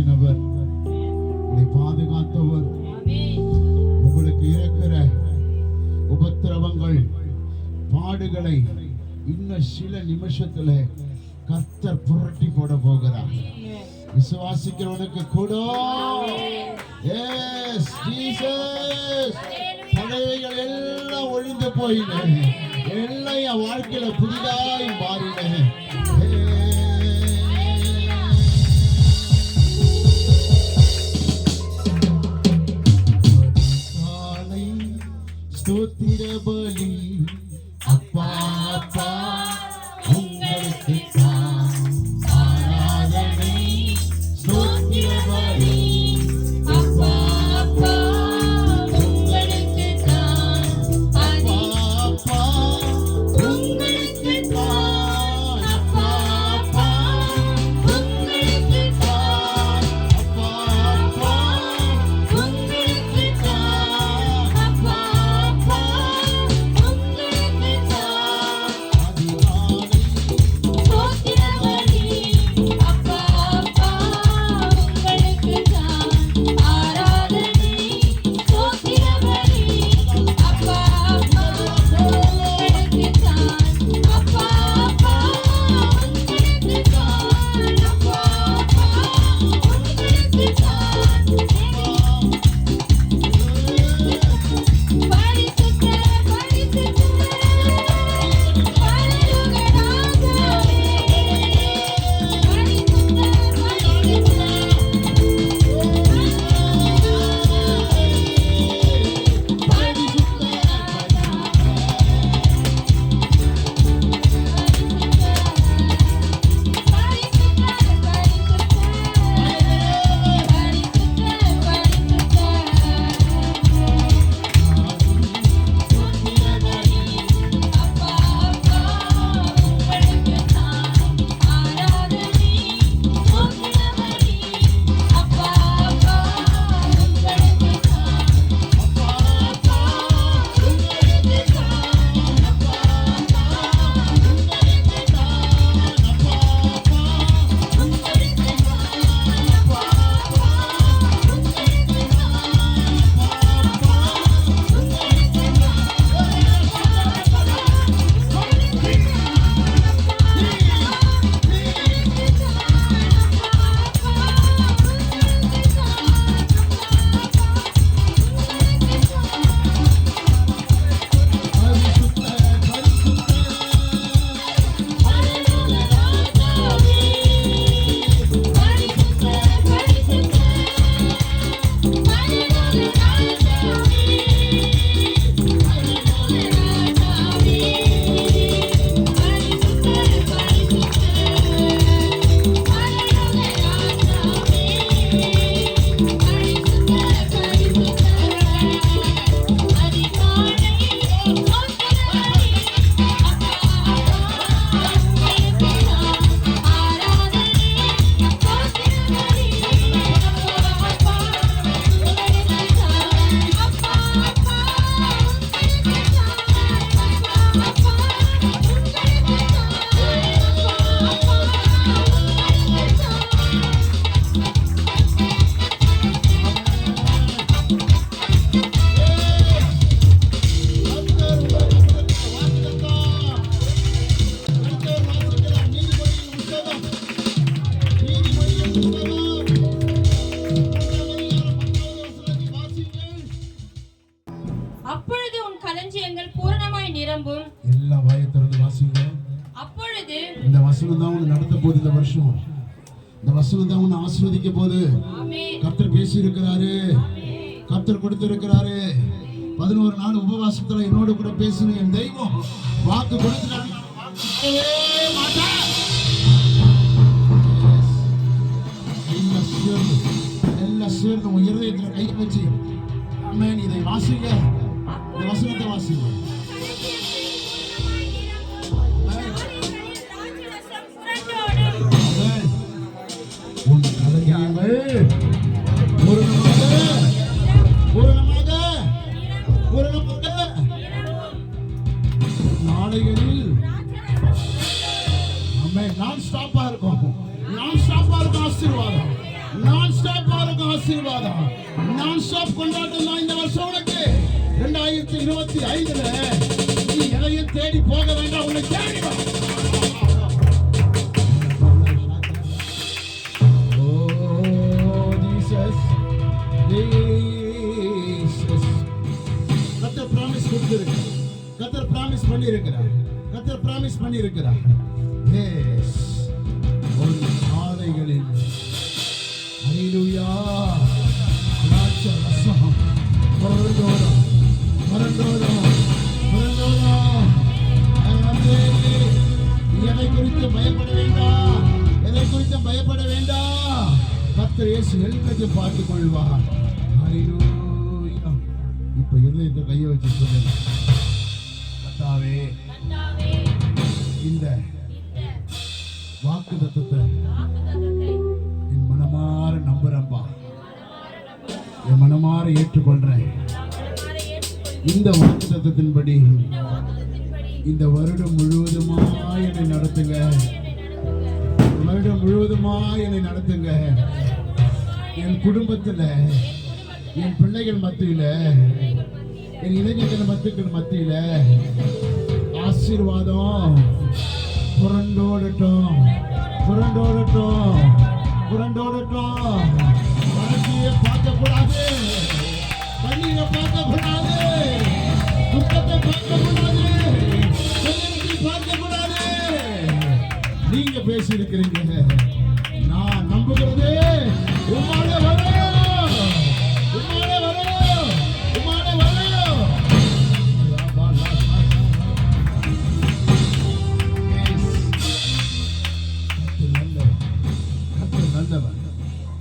நடத்தினவர், உங்களை பாதுகாத்தவர், உங்களுக்கு இருக்கிற உபத்திரவங்கள் பாடுகளை இன்னும் சில நிமிஷத்துல கர்த்தர் புரட்டி போட போகிறார். விசுவாசிக்கிறவனுக்கு கூட பழையவைகள் எல்லாம் ஒழிந்து போயின, எல்லாம் என் வாழ்க்கையில புதிதாய் மாறின. ஸ்தோத்திர பலி அப்பா அப்பா உங்களுக்கு ஆராதனை. ஸ்தோத்திர பலி அப்பா அப்பா உங்களுக்கு அப்பா அப்பா உங்களுக்கு அப்பா அப்பா உங்களுக்கு அப்பா அப்பா உங்களுக்கு அப்பா அப்பா அப்பொழுது உன் களஞ்சியங்கள் பூரணமாய் நிரம்பும். எல்லா வாயை திறந்து வாசிங்க. அப்பொழுது இந்த வசனம் தான் உன்னை நடத்த போகுது. இந்த வருஷம் இந்த வசனம் தான் உன்னை ஆசீர்வதிக்க போகுது. கர்த்தர் பேசி இருக்கிறாரு, கர்த்தர் கொடுத்திருக்கிறாரு. 11 நாள் உபவாசத்துல என்னோட கூட பேசணும். என் தெய்வம் வாக்கு கொடுத்துட்டாங்க. எல்லாம் சேர்ந்து உன் இருதயத்துல கை வச்சு ஆமென் இதை வாசிங்க. இந்த வசனத்தை வாசிங்க. உன் கலங்கியங்கள் பூரணமாக நாளைகளில் ஆமென் நான் ஸ்டாப்பா இருக்கும். நான் ஸ்டாப்பா இருக்கும். ஆசீர்வாதம் நான் ஆசீர்வாதம். நான் ஸ்டாப் கொண்டாட்டம் தான் இந்த வருஷம் உனக்கு. 2025ல நீ எதையும் தேடி போக வேண்டாம், உன்னை தேடி வா. கர்த்தர் பிராமிஸ் கொடுத்திருக்கிறார். கர்த்தர் பிராமிஸ் பண்ணியிருக்கிறார். கர்த்தர் பிராமிஸ் பண்ணியிருக்கிறார். எஸ், ஒரு காலைகளில் ஹல்லேலூயா திராட்சை ரசம் புரண்டோடும் புரண்டோடும் புரண்டோடும். எதை குறித்து பயப்பட வேண்டாம், எதை குறித்து பயப்பட வேண்டாம். கர்த்தர் இயேசு எல்லாத்தையும் பார்த்துக் கொள்வார். ஹல்லேலூயா. இப்ப இருதயத்தை கையை வச்சு சொல்லுங்க, கர்த்தாவே இந்த வாக்கு தத்தத்தை என் மனமாற நம்புறேன்பா, என் மனமாற ஏற்றுக்கொள்றேன். இந்த வாக்கு தத்தத்தின்படி இந்த வருடம் முழுவதுமாய் என்னை நடத்துங்க, வருடம் முழுவதுமாய் என்னை நடத்துங்க. என் குடும்பத்துல, என் பிள்ளைகள் மத்தியில, என் இளைஞர்கள் மத்தியில ஆசீர்வாதம் புரண்டோடட்டும் புரண்டோடட்டும் புரண்டோடட்டும். வறட்சியை பார்க்கக்கூடாது, கண்ணீரை பார்க்கக்கூடாது, துக்கத்தை பார்க்கக்கூடாது, கண்ணீரை பார்க்கக்கூடாது. நீங்க பேசியிருக்கிறீங்க, நான் நம்புகிறது உம்மால வரும், உம்மால வரும், உம்மால வரும்.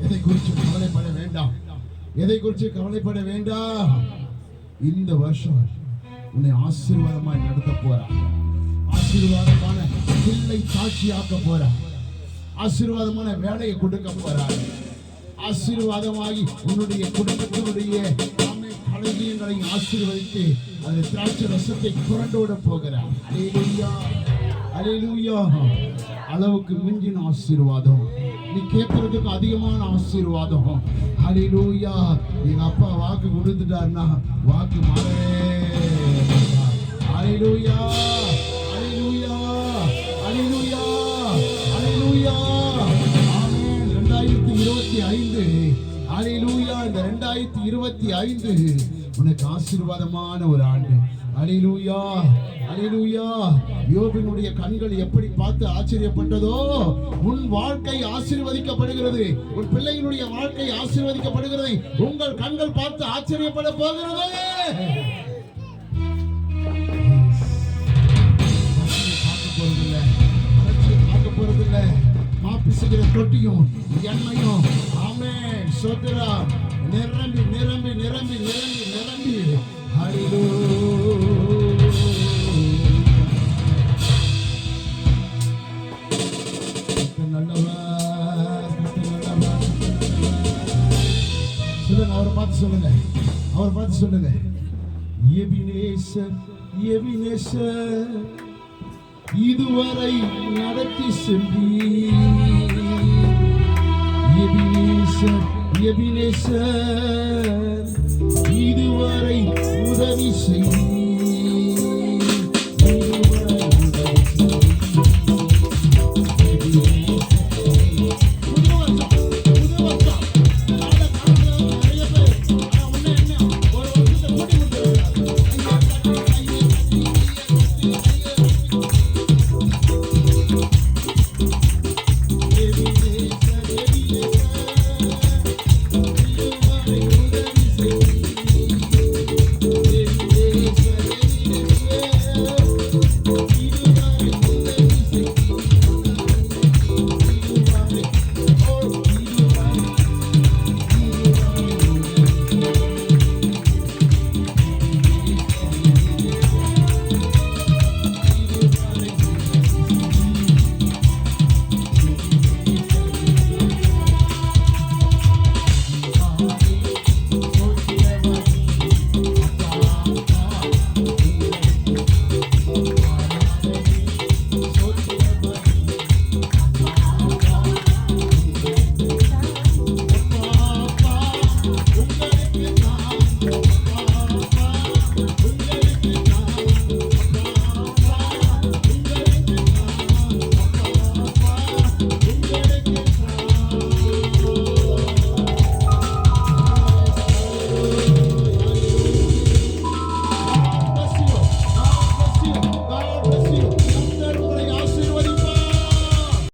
எதை குறித்து கவலைப்பட வேண்டாம், எதை குறித்து கவலைப்பட வேண்டாம். இந்த வருஷம் உன்னை ஆசீர்வாதமாய் நடத்த போறார். ஆசீர்வாதமான பிள்ளை சாட்சியாக்க போறார். ஆசீர்வாதமான வேலையை கொடுக்க போறார். ஆசீர்வாதமாகி உன்னுடைய குடும்பத்தினுடைய களஞ்சியங்களை ஆசீர்வதித்து அந்த திராட்சை ரசத்தை புரண்டோட போகிறார். அல்லேலூயா, அல்லேலூயா. அளவுக்கு மிஞ்சின ஆசீர்வாதம், நீ கேட்கறதுக்கு அதிகமான ஆசீர்வாதம். அல்லேலூயா. எங்க அப்பா வாக்கு கொடுத்துட்டாருன்னா வாக்கு மாறவே. அல்லேலூயா, அல்லேலூயா, அல்லேலூயா, அல்லேலூயா. ஆமென். 2025, அல்லேலூயா. இந்த 2025 உனக்கு ஆசீர்வாதமான ஒரு ஆண்டு. அல்லேலூயா, அல்லேலூயா. யோபினுடைய கண்கள் எப்படி பார்த்து ஆச்சரியப்பட்டதோ, உன் வாழ்க்கை ஆசீர்வதிக்கப்படுகிறது, உன் பிள்ளைகளுடைய வாழ்க்கை ஆசீர்வதிக்கப்படுகிறது. உங்கள் கண்கள் பார்த்து ஆச்சரியப்பட போகிறது. பார்க்க போறதில்ல, மாப்பிசுகிற தொட்டியும் எண்ணெயும் ஆமென் சோத்திரம் நிரம்பி நிரம்பி நிரம்பி நிரம்பி நிரம்பி. ஹல்லேலூயா. சொல்லுங்க, அவரை பார்த்து சொல்லுங்க, அவரை பார்த்து சொல்லுங்க. எபினேசர், எபினேசர், இதுவரை நடத்தி சென்றீர். எபினேசர், எபினேசர், இதுவரை உதவி செய்தீர்.